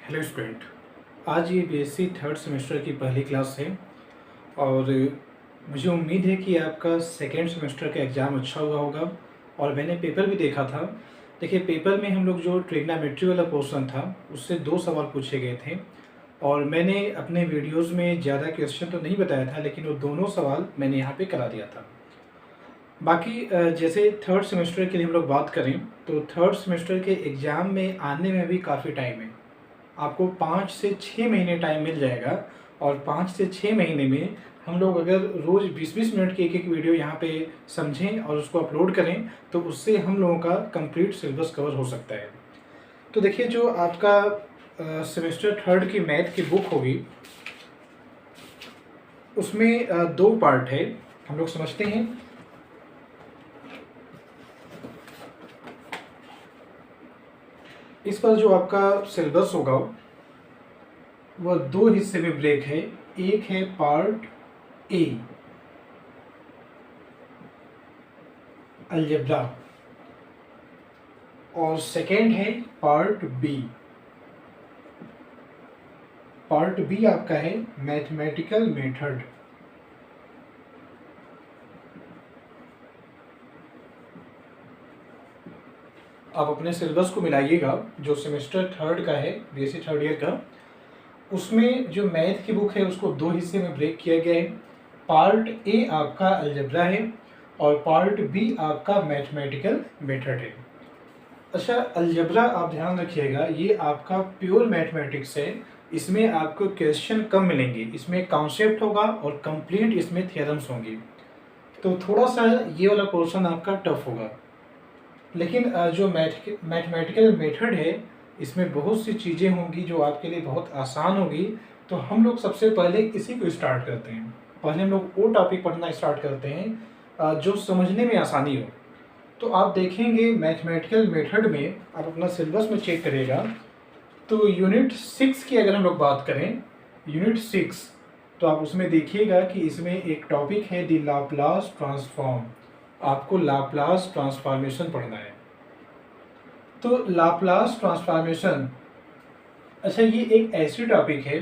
Hello student. आज ये BSc third semester की पहली क्लास है और मुझे उम्मीद है कि आपका सेकेंड सेमेस्टर का एग्ज़ाम अच्छा हुआ होगा। और मैंने पेपर भी देखा था। देखिए, पेपर में हम लोग जो ट्रिग्नोमेट्री वाला पोर्शन था उससे 2 सवाल पूछे गए थे और मैंने अपने वीडियोज़ में ज़्यादा क्वेश्चन तो नहीं बताया था, लेकिन वो दोनों सवाल मैंने यहाँ पे करा दिया था। बाकी जैसे थर्ड सेमेस्टर के लिए हम लोग बात करें तो थर्ड सेमेस्टर के एग्ज़ाम में आने में भी काफ़ी टाइम है। आपको 5 से 6 महीने टाइम मिल जाएगा और 5 से 6 महीने में हम लोग अगर रोज़ 20-20 मिनट की एक-एक वीडियो यहाँ पे समझें और उसको अपलोड करें तो उससे हम लोगों का कंप्लीट सिलेबस कवर हो सकता है। तो देखिए, जो आपका सेमेस्टर थर्ड की मैथ की बुक होगी उसमें 2 पार्ट है, हम लोग समझते हैं। इस पर जो आपका सिलेबस होगा वह 2 हिस्से में ब्रेक है। एक है पार्ट ए अलजेब्रा और सेकेंड है पार्ट बी। पार्ट बी आपका है मैथमेटिकल मेथड। आप अपने सिलेबस को मिलाइएगा जो सेमेस्टर थर्ड का है, बीएससी थर्ड ईयर का। उसमें जो मैथ की बुक है उसको 2 हिस्से में ब्रेक किया गया है। पार्ट ए आपका अलजेब्रा है और पार्ट बी आपका मैथमेटिकल मेथड है। अच्छा, अलजेब्रा आप ध्यान रखिएगा, ये आपका प्योर मैथमेटिक्स है। इसमें आपको क्वेश्चन कम मिलेंगे, इसमें कॉन्सेप्ट होगा और कंप्लीट इसमें थ्योरम्स होंगी। तो थोड़ा सा ये वाला पोर्शन आपका टफ होगा, लेकिन जो मैथमेटिकल मेथड है इसमें बहुत सी चीज़ें होंगी जो आपके लिए बहुत आसान होगी। तो हम लोग सबसे पहले इसी को स्टार्ट करते हैं। पहले हम लोग वो टॉपिक पढ़ना स्टार्ट करते हैं जो समझने में आसानी हो। तो आप देखेंगे मैथमेटिकल मेथड में, आप अपना सिलेबस में चेक करिएगा तो यूनिट 6 की अगर हम लोग बात करें, यूनिट 6, तो आप उसमें देखिएगा कि इसमें एक टॉपिक है द लाप्लास ट्रांसफॉर्म। आपको लाप्लास ट्रांसफॉर्मेशन पढ़ना है। तो लाप्लास ट्रांसफॉर्मेशन, अच्छा, ये एक ऐसी टॉपिक है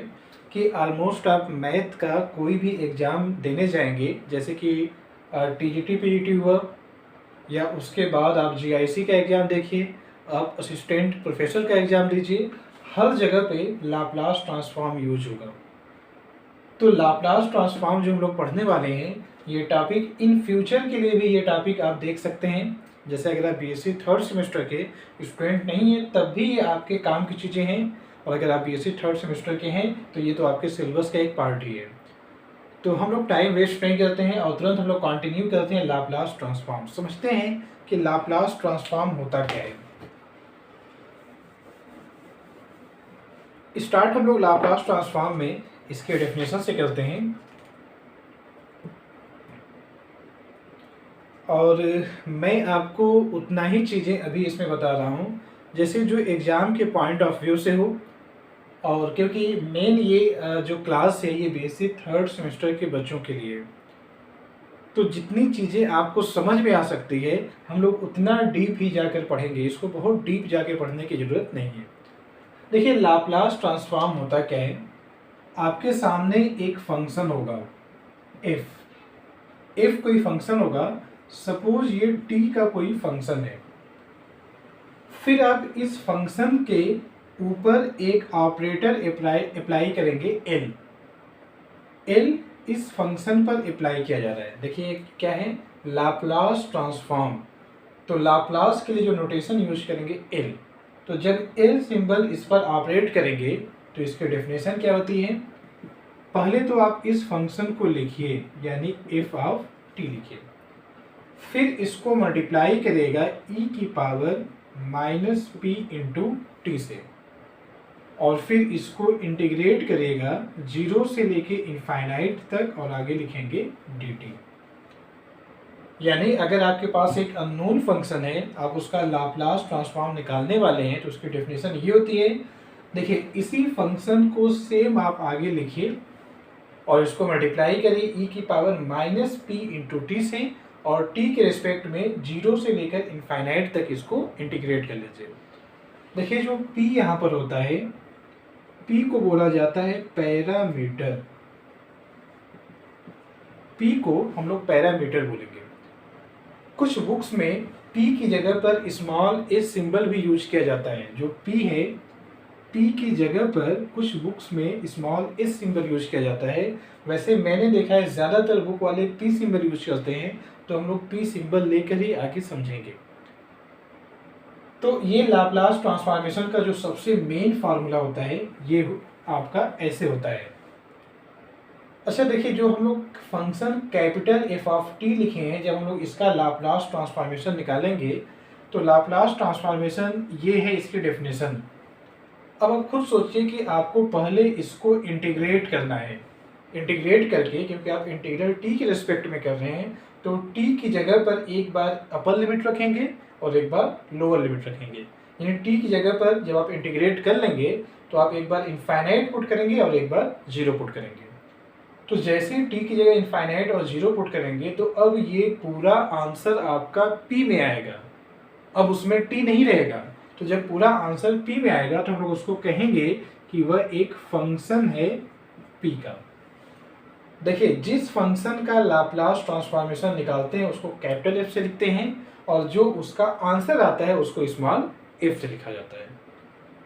कि ऑलमोस्ट आप मैथ का कोई भी एग्ज़ाम देने जाएंगे, जैसे कि टीजीटी पीजीटी हुआ या उसके बाद आप जीआईसी का एग्ज़ाम देखिए, आप असिस्टेंट प्रोफेसर का एग्ज़ाम दीजिए, हर जगह पे लाप्लास ट्रांसफॉर्म यूज होगा। तो लाप्लास ट्रांसफॉर्म जो हम लोग पढ़ने वाले हैं, ये टॉपिक इन फ्यूचर के लिए भी ये टॉपिक आप देख सकते हैं। जैसे अगर आप बीएससी थर्ड सेमेस्टर के स्टूडेंट नहीं हैं तब भी ये आपके काम की चीज़ें हैं, और अगर आप बीएससी थर्ड सेमेस्टर के हैं तो ये तो आपके सिलेबस का एक पार्ट ही है। तो हम लोग टाइम वेस्ट नहीं करते हैं और तुरंत हम लोग कंटिन्यू करते हैं लाप्लास ट्रांसफॉर्म। समझते हैं कि लाप्लास ट्रांसफॉर्म होता क्या है। स्टार्ट हम लोग लाप्लास ट्रांसफॉर्म में इसके डेफिनेशन से करते हैं। और मैं आपको उतना ही चीज़ें अभी इसमें बता रहा हूँ जैसे जो एग्ज़ाम के पॉइंट ऑफ व्यू से हो, और क्योंकि मेन ये जो क्लास है ये बीएससी थर्ड सेमेस्टर के बच्चों के लिए, तो जितनी चीज़ें आपको समझ में आ सकती है हम लोग उतना डीप ही जाकर पढ़ेंगे। इसको बहुत डीप जाकर पढ़ने की ज़रूरत नहीं है। देखिए, लाप्लास ट्रांसफॉर्म होता क्या है। आपके सामने एक फंक्शन होगा एफ कोई फंक्शन होगा, सपोज ये टी का कोई फंक्शन है। फिर आप इस फंक्शन के ऊपर एक ऑपरेटर अप्लाई करेंगे एल इस फंक्शन पर अप्लाई किया जा रहा है। देखिए क्या है, लाप्लास ट्रांसफॉर्म। तो लाप्लास के लिए जो नोटेशन यूज करेंगे एल, तो जब एल सिंबल इस पर ऑपरेट करेंगे तो इसकी डेफिनेशन क्या होती है। पहले तो आप इस फंक्शन को लिखिए, यानी एफ ऑफ टी लिखिए, फिर इसको मल्टीप्लाई करेगा ई की power minus P into T से, और फिर इसको इंटीग्रेट करेगा 0 से लेके इनफाइनाइट तक और आगे लिखेंगे dt। यानी अगर आपके पास एक अननोन फंक्शन है, आप उसका लाप्लास ट्रांसफॉर्म निकालने वाले हैं तो उसकी डेफिनेशन ये होती है। देखिए, इसी फंक्शन को सेम आप आगे लिखिए और इसको मल्टीप्लाई करिए ई की power minus P into T से, और t के रिस्पेक्ट में 0 से लेकर इनफाइनाइट तक इसको इंटीग्रेट कर लीजिए। देखिए, जो p यहाँ पर होता है पी को बोला जाता है पैरामीटर। पी को हम लोग पैरामीटर बोलेंगे। कुछ बुक्स में पी की जगह पर स्मॉल एस सिंबल भी यूज किया जाता है। जो पी है, पी की जगह पर कुछ बुक्स में स्मॉल एस सिंबल यूज किया जाता है। वैसे मैंने देखा है ज़्यादातर बुक वाले पी सिंबल यूज करते हैं, तो हम लोग पी सिंबल लेकर ही आगे समझेंगे। तो ये लाप्लास ट्रांसफॉर्मेशन का जो सबसे मेन फार्मूला होता है ये आपका ऐसे होता है। अच्छा देखिए, जो हम लोग function capital F of T लिखे हैं, जब हम लोग इसका लाप्लास ट्रांसफॉर्मेशन निकालेंगे तो लाप्लास ट्रांसफॉर्मेशन ये है इसकी डेफिनेशन। अब आप खुद सोचिए कि आपको पहले इसको इंटीग्रेट करना है। इंटीग्रेट करके, क्योंकि आप इंटीग्रल टी के रिस्पेक्ट में कर रहे हैं, तो टी की जगह पर एक बार अपर लिमिट रखेंगे और एक बार लोअर लिमिट रखेंगे। यानी टी की जगह पर जब आप इंटीग्रेट कर लेंगे तो आप एक बार इनफाइनाइट पुट करेंगे और एक बार जीरो पुट करेंगे। तो जैसे ही टी की जगह इनफाइनाइट और जीरो पुट करेंगे तो अब ये पूरा आंसर आपका पी में आएगा। अब उसमें टी नहीं रहेगा। तो जब पूरा आंसर पी में आएगा तो हम लोग उसको कहेंगे कि वह एक फंक्शन है पी का। देखिए, जिस फंक्शन का लाप्लास ट्रांसफॉर्मेशन निकालते हैं उसको कैपिटल एफ से लिखते हैं और जो उसका आंसर आता है उसको स्मॉल एफ से लिखा जाता है।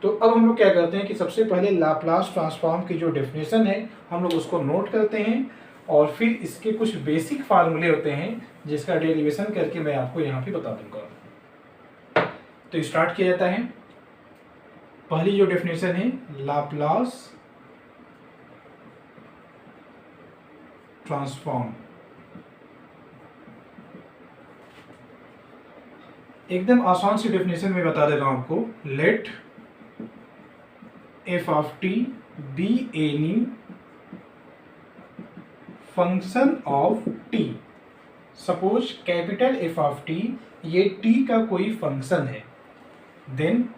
तो अब हम लोग क्या करते हैं कि सबसे पहले लाप्लास ट्रांसफॉर्म की जो डेफिनेशन है हम लोग उसको नोट करते हैं और फिर इसके कुछ बेसिक फार्मूले होते हैं जिसका डेरिवेशन करके मैं आपको यहाँ पे बता दूंगा। तो स्टार्ट किया जाता है। पहली जो डेफिनेशन है, लाप्लास ट्रांसफॉर्म। एकदम आसान सी डेफिनेशन में बता दे रहा हूं आपको। Let F of T be any function of T. Suppose capital F of T ये टी का कोई फंक्शन है, then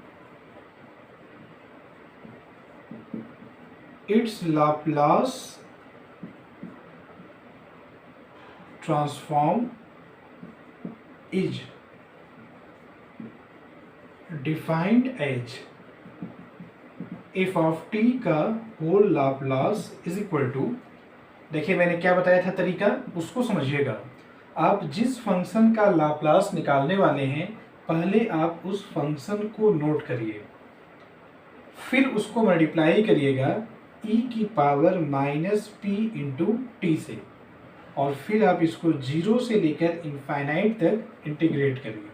its Laplace transform is defined as F of T का whole Laplace is equal to. देखिए मैंने क्या बताया था तरीका, उसको समझिएगा। आप जिस फंक्शन का लाप्लास निकालने वाले हैं पहले आप उस फंक्शन को नोट करिए, फिर उसको मल्टीप्लाई करिएगा e की power minus P into T से, और फिर आप इसको जीरो से लेकर इनफाइनाइट तक इंटीग्रेट करिए।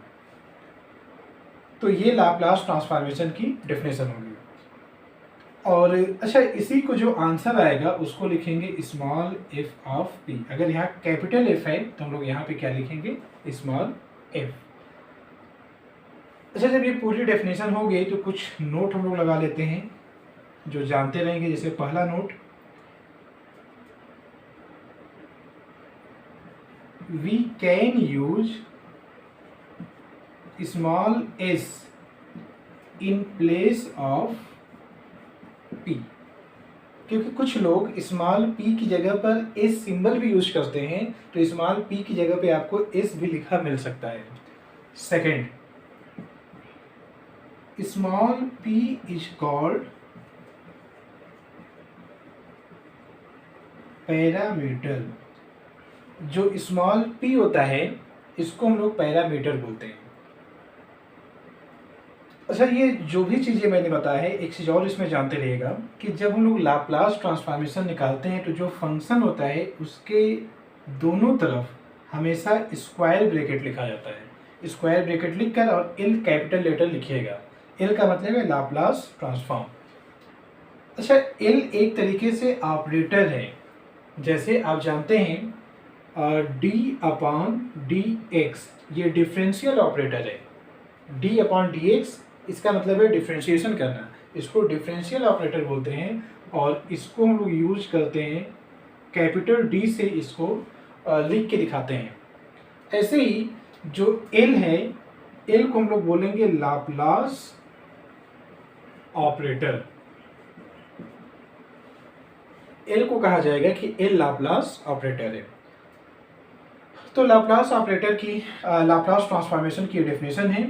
तो ये लाप्लास ट्रांसफॉर्मेशन की डेफिनेशन होगी। और अच्छा, इसी को जो आंसर आएगा उसको लिखेंगे स्मॉल एफ ऑफ पी। अगर यहाँ कैपिटल एफ है तो हम लोग यहाँ पे क्या लिखेंगे, स्मॉल एफ। अच्छा, जब ये पूरी डेफिनेशन हो गई तो कुछ नोट हम लोग लगा लेते हैं जो जानते रहेंगे। जैसे पहला note, we can use small s in place of p, क्योंकि कुछ लोग स्मॉल पी की जगह पर एस सिंबल भी यूज करते हैं, तो स्मॉल पी की जगह पे आपको एस भी लिखा मिल सकता है। Second, small P is called parameter. जो स्मॉल पी होता है इसको हम लोग पैरामीटर बोलते हैं। अच्छा, ये जो भी चीज़ें मैंने बताया है एक चीज़ और इसमें जानते रहिएगा कि जब हम लोग लाप्लास ट्रांसफॉर्मेशन निकालते हैं तो जो फंक्शन होता है उसके दोनों तरफ हमेशा स्क्वायर ब्रैकेट लिखा जाता है। स्क्वायर ब्रैकेट लिखकर और एल कैपिटल लेटर लिखिएगा। एल का मतलब है लाप्लास ट्रांसफॉर्म। अच्छा, एल एक तरीके से ऑपरेटर है। जैसे आप जानते हैं डी अपॉन डी एक्स ये डिफरेंशियल ऑपरेटर है। डी अपॉन डी एक्स इसका मतलब है डिफ्रेंशिएशन करना, इसको डिफरेंशियल ऑपरेटर बोलते हैं और इसको हम लोग यूज करते हैं कैपिटल डी से इसको लिख के दिखाते हैं। ऐसे ही जो एल है, एल को हम लोग बोलेंगे लाप्लास ऑपरेटर। एल को कहा जाएगा कि एल लाप्लास ऑपरेटर है। तो लाप्लास ऑपरेटर की लाप्लास ट्रांसफॉर्मेशन की डेफिनेशन है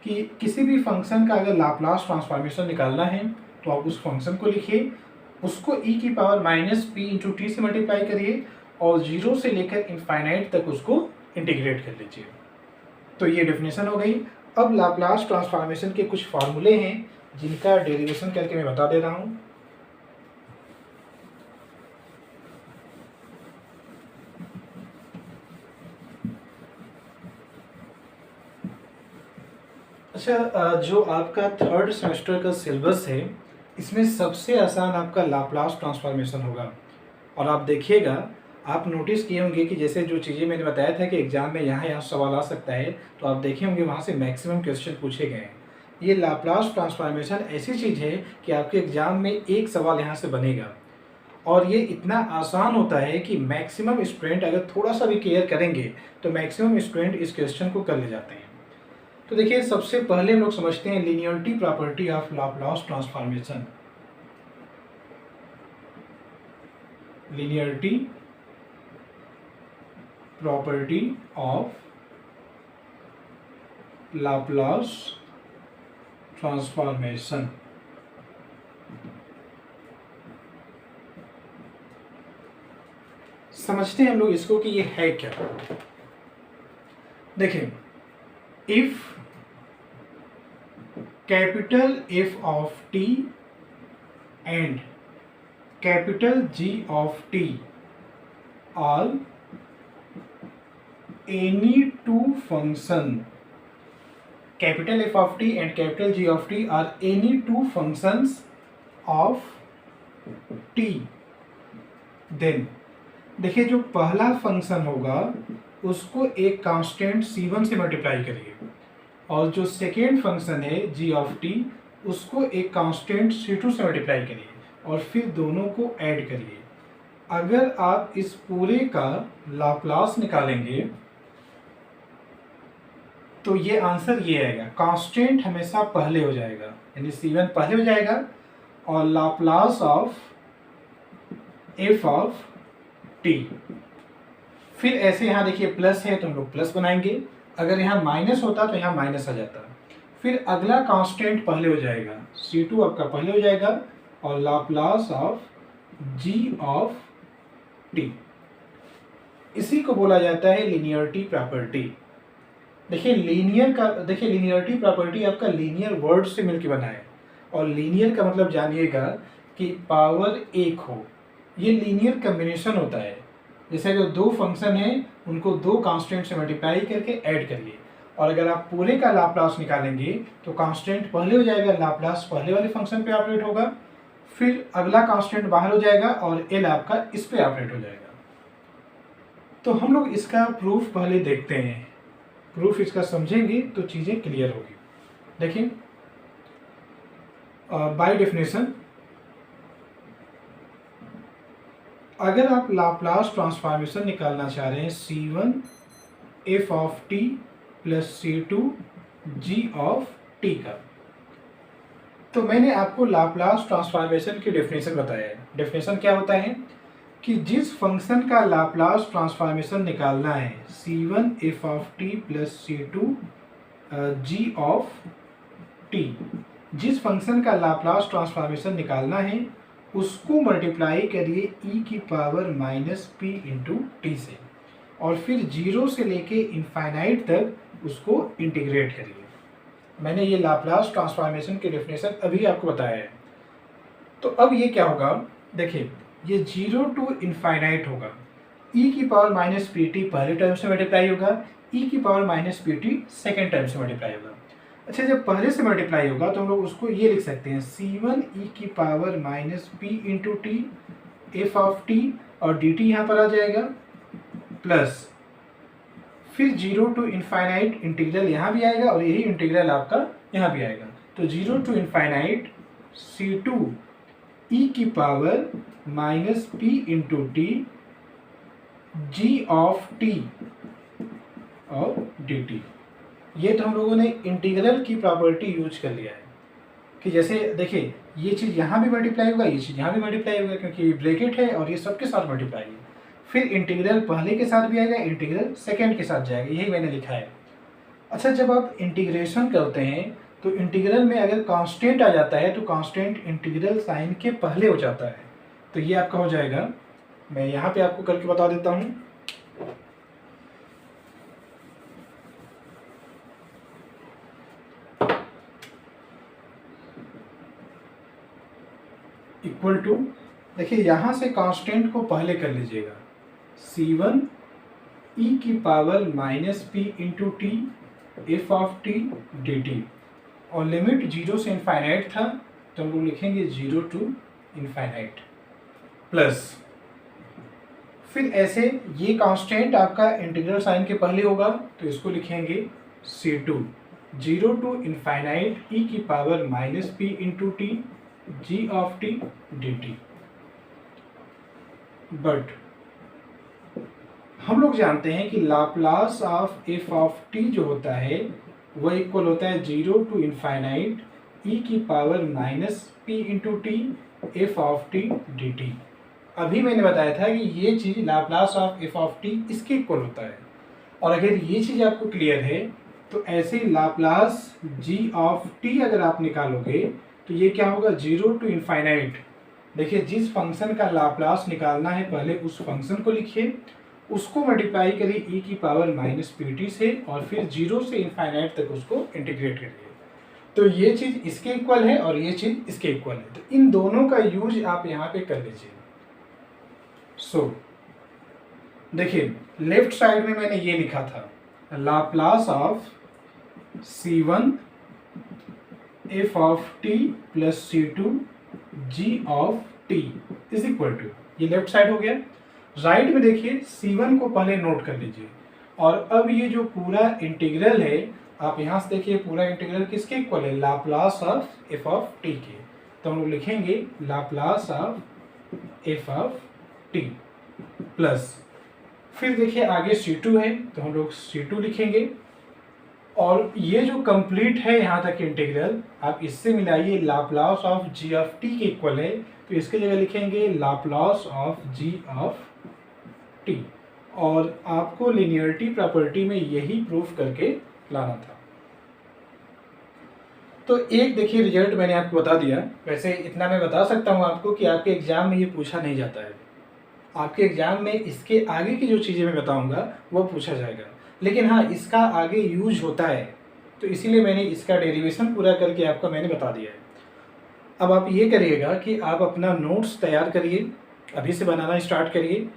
कि किसी भी फंक्शन का अगर लाप्लास ट्रांसफॉर्मेशन निकालना है तो आप उस फंक्शन को लिखिए, उसको e की power minus P into T से मल्टीप्लाई करिए और 0 से लेकर इनफाइनाइट तक उसको इंटीग्रेट कर लीजिए। तो ये डेफिनेशन हो गई। अब लाप्लास ट्रांसफॉर्मेशन के कुछ फार्मूले हैं जिनका डेरिवेशन करके मैं बता दे रहा हूँ। अच्छा, जो आपका थर्ड सेमेस्टर का सिलेबस है इसमें सबसे आसान आपका लाप्लास ट्रांसफॉर्मेशन होगा। और आप देखिएगा, आप नोटिस किए होंगे कि जैसे जो चीज़ें मैंने बताया था कि एग्जाम में यहाँ सवाल आ सकता है, तो आप देखे होंगे वहाँ से मैक्सिमम क्वेश्चन पूछे गए हैं। ये लाप्लास ट्रांसफॉर्मेशन ऐसी चीज़ है कि आपके एग्जाम में एक सवाल यहाँ से बनेगा और ये इतना आसान होता है कि मैक्सिमम स्टूडेंट अगर थोड़ा सा भी केयर करेंगे तो मैक्सिमम स्टूडेंट इस क्वेश्चन को कर ले जाते हैं। तो देखिए, सबसे पहले हम लोग समझते हैं linearity property of Laplace transformation. Linearity property of Laplace transformation. समझते हैं हम लोग इसको कि ये है क्या। देखिए, if capital F of t and capital G of t are any two function, capital F of t and capital G of t are any two functions of t, then देखिए, जो पहला फंक्शन होगा उसको एक constant C1 से multiply करिए और जो सेकेंड फंक्शन है g ऑफ t उसको एक कांस्टेंट C2 से मल्टीप्लाई करिए और फिर दोनों को ऐड करिए। अगर आप इस पूरे का लाप्लास निकालेंगे तो ये आंसर ये आएगा, कांस्टेंट हमेशा पहले हो जाएगा, यानी C1 पहले हो जाएगा और Laplace of f of t। फिर ऐसे यहाँ देखिए प्लस है तो हम लोग प्लस बनाएंगे, अगर यहाँ माइनस होता तो यहाँ माइनस आ जाता। फिर अगला कांस्टेंट पहले हो जाएगा, C2 आपका पहले हो जाएगा और Laplace of g of t। इसी को बोला जाता है लीनियरिटी प्रॉपर्टी। देखिए लीनियरिटी प्रॉपर्टी आपका लीनियर वर्ड से मिलकर बना है और लीनियर का मतलब जानिएगा कि पावर एक हो। ये लीनियर कम्बिनेशन होता है, जैसे अगर दो फंक्शन है उनको दो कांस्टेंट से मल्टीप्लाई करके ऐड करिए और अगर आप पूरे का लाप्लास निकालेंगे तो कांस्टेंट पहले हो जाएगा, लाप्लास पहले वाले फंक्शन पे ऑपरेट होगा, फिर अगला कांस्टेंट बाहर हो जाएगा और एल आपका इस पे ऑपरेट हो जाएगा। तो हम लोग इसका प्रूफ पहले देखते हैं, प्रूफ इसका समझेंगे तो चीज़ें क्लियर होगी। देखिए, बाय डेफिनेशन अगर आप लाप्लास ट्रांसफॉर्मेशन निकालना चाह रहे हैं C1 f of t plus C2 g of t का, तो मैंने आपको लाप्लास ट्रांसफॉर्मेशन की डेफिनेशन बताया है। डेफिनेशन क्या होता है कि जिस फंक्शन का लाप्लास ट्रांसफॉर्मेशन निकालना है C1 f of t plus C2 g of t, जिस फंक्शन का लाप्लास ट्रांसफॉर्मेशन निकालना है उसको मल्टीप्लाई करिए e की power minus P into T से और फिर 0 से लेके इनफाइनाइट तक उसको इंटीग्रेट करिए। मैंने ये लाप्लास ट्रांसफॉर्मेशन की डेफिनेशन अभी आपको बताया है। तो अब ये क्या होगा, देखिए ये 0 टू इनफाइनाइट होगा, e की पावर माइनस पी टी पहले टर्म से मल्टीप्लाई होगा, e की power minus P T second term से मल्टीप्लाई होगा। अच्छा, जब पहले से मल्टीप्लाई होगा तो हम लोग उसको ये लिख सकते हैं C1 e की power minus P into T F of T और डी टी यहाँ पर आ जाएगा प्लस फिर 0 टू इनफाइनाइट इंटीग्रल यहाँ भी आएगा और यही इंटीग्रल आपका यहाँ भी आएगा। तो 0 टू इनफाइनाइट C2 e की power minus P into T G of T और डी टी। ये तो हम लोगों ने इंटीग्रल की प्रॉपर्टी यूज कर लिया है कि जैसे देखिए ये चीज़ यहाँ भी मल्टीप्लाई होगा, ये चीज़ यहाँ भी मल्टीप्लाई होगा क्योंकि ब्रैकेट है और ये सबके साथ मल्टीप्लाई है। फिर इंटीग्रल पहले के साथ भी आएगा, इंटीग्रल सेकेंड के साथ जाएगा, यही मैंने लिखा है। अच्छा, जब आप इंटीग्रेशन करते हैं तो इंटीग्रल में अगर कांस्टेंट आ जाता है तो कांस्टेंट इंटीग्रल साइन के पहले हो जाता है। तो ये आपका हो जाएगा, मैं यहाँ पे आपको करके बता देता हूँ। इक्वल टू, देखिए यहाँ से कांस्टेंट को पहले कर लीजिएगा, c1 e की power minus P into T F of T D T, और लिमिट 0 से इनफाइनाइट था तो हम लोग लिखेंगे 0 टू इनफाइनाइट, प्लस फिर ऐसे ये कांस्टेंट आपका इंटीग्रल साइन के पहले होगा तो इसको लिखेंगे c2 0 टू इनफाइनाइट e की power minus P into T G of T D T. But हम लोग जानते हैं कि Laplace of F of T जो होता है वह इक्वल होता है 0 टू इनफाइनाइट e की power minus P into T F of T D T. अभी मैंने बताया था कि ये चीज़ Laplace of F of T इसके इक्वल होता है, और अगर ये चीज़ आपको क्लियर है तो ऐसे लाप्लास g ऑफ t अगर आप निकालोगे तो ये क्या होगा 0 टू इनफाइनाइट। देखिए जिस फंक्शन का लाप्लास निकालना है पहले उस फंक्शन को लिखिए, उसको मल्टीप्लाई करिए e की पावर माइनस पी टी से, और फिर 0 से इनफाइनाइट तक उसको इंटीग्रेट करिए। तो ये चीज़ इसके इक्वल है और ये चीज़ इसके इक्वल है, तो इन दोनों का यूज आप यहाँ पे कर लीजिए। सो देखिए लेफ्ट साइड में मैंने ये लिखा था Laplace of c1 f of t plus c2 g of t is equal to, ये लेफ्ट साइड हो गया। राइट में देखिए c1 को पहले नोट कर लीजिए, और अब ये जो पूरा इंटीग्रल है आप यहाँ से देखिए पूरा इंटीग्रल किसके इक्वल है, Laplace of F of T के। तो हम लोग लिखेंगे Laplace of F of t plus, फिर देखिए आगे c2 है तो हम लोग c2 लिखेंगे, और ये जो कंप्लीट है यहाँ तक इंटीग्रल आप इससे मिलाइए Laplace of G of T के इक्वल है, तो इसके जगह लिखेंगे Laplace of G of T, और आपको लिनियरिटी प्रॉपर्टी में यही प्रूफ करके लाना था। तो एक देखिए रिजल्ट मैंने आपको बता दिया। वैसे इतना मैं बता सकता हूँ आपको कि आपके एग्जाम में ये पूछा नहीं जाता है, आपके एग्जाम में इसके आगे की जो चीज़ें मैं बताऊँगा वो पूछा जाएगा, लेकिन हाँ इसका आगे यूज होता है, तो इसीलिए मैंने इसका डेरिवेशन पूरा करके आपको मैंने बता दिया है। अब आप ये करिएगा कि आप अपना नोट्स तैयार करिए, अभी से बनाना स्टार्ट करिए,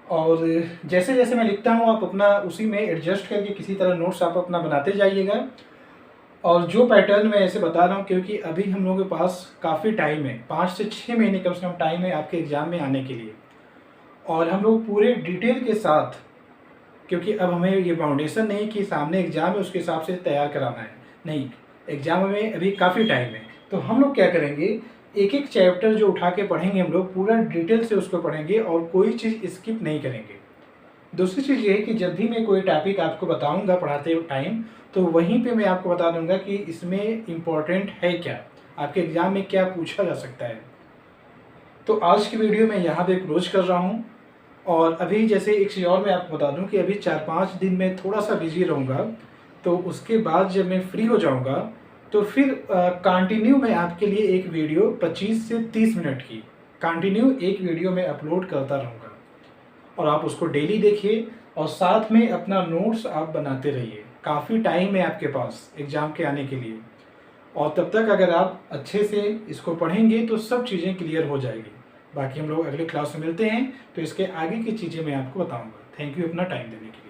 और जैसे जैसे मैं लिखता हूँ आप अपना उसी में एडजस्ट करके किसी तरह नोट्स आप अपना बनाते जाइएगा। और जो पैटर्न मैं ऐसे बता रहा हूँ क्योंकि अभी हम लोगों के पास काफ़ी टाइम है, 5 से 6 महीने कम से कम टाइम है आपके एग्ज़ाम में आने के लिए, और हम लोग पूरे डिटेल के साथ, क्योंकि अब हमें ये फाउंडेशन नहीं कि सामने एग्ज़ाम है उसके हिसाब से तैयार कराना है, नहीं, एग्ज़ाम में अभी काफ़ी टाइम है। तो हम लोग क्या करेंगे, एक एक चैप्टर जो उठा के पढ़ेंगे हम लोग पूरा डिटेल से उसको पढ़ेंगे और कोई चीज़ स्किप नहीं करेंगे। दूसरी चीज़ ये है कि जब भी मैं कोई टॉपिक आपको बताऊंगा पढ़ाते टाइम, तो वहीं पे मैं आपको बता दूंगा कि इसमें इम्पोर्टेंट है क्या, आपके एग्ज़ाम में क्या पूछा जा सकता है। तो आज की वीडियो मैं यहाँ पे क्लोज कर रहा हूँ, और अभी जैसे एक चीज़ और मैं आपको बता दूँ कि अभी 4-5 दिन में थोड़ा सा बिजी रहूँगा, तो उसके बाद जब मैं फ्री हो जाऊँगा तो फिर कंटिन्यू मैं आपके लिए एक वीडियो 25 से 30 मिनट की कंटिन्यू एक वीडियो में अपलोड करता रहूँगा, और आप उसको डेली देखिए और साथ में अपना नोट्स आप बनाते रहिए। काफ़ी टाइम है आपके पास एग्ज़ाम के आने के लिए, और तब तक अगर आप अच्छे से इसको पढ़ेंगे तो सब चीज़ें क्लियर हो जाएगी। बाकी हम लोग अगले क्लास में मिलते हैं, तो इसके आगे की चीज़ें मैं आपको बताऊंगा। थैंक यू अपना टाइम देने के लिए।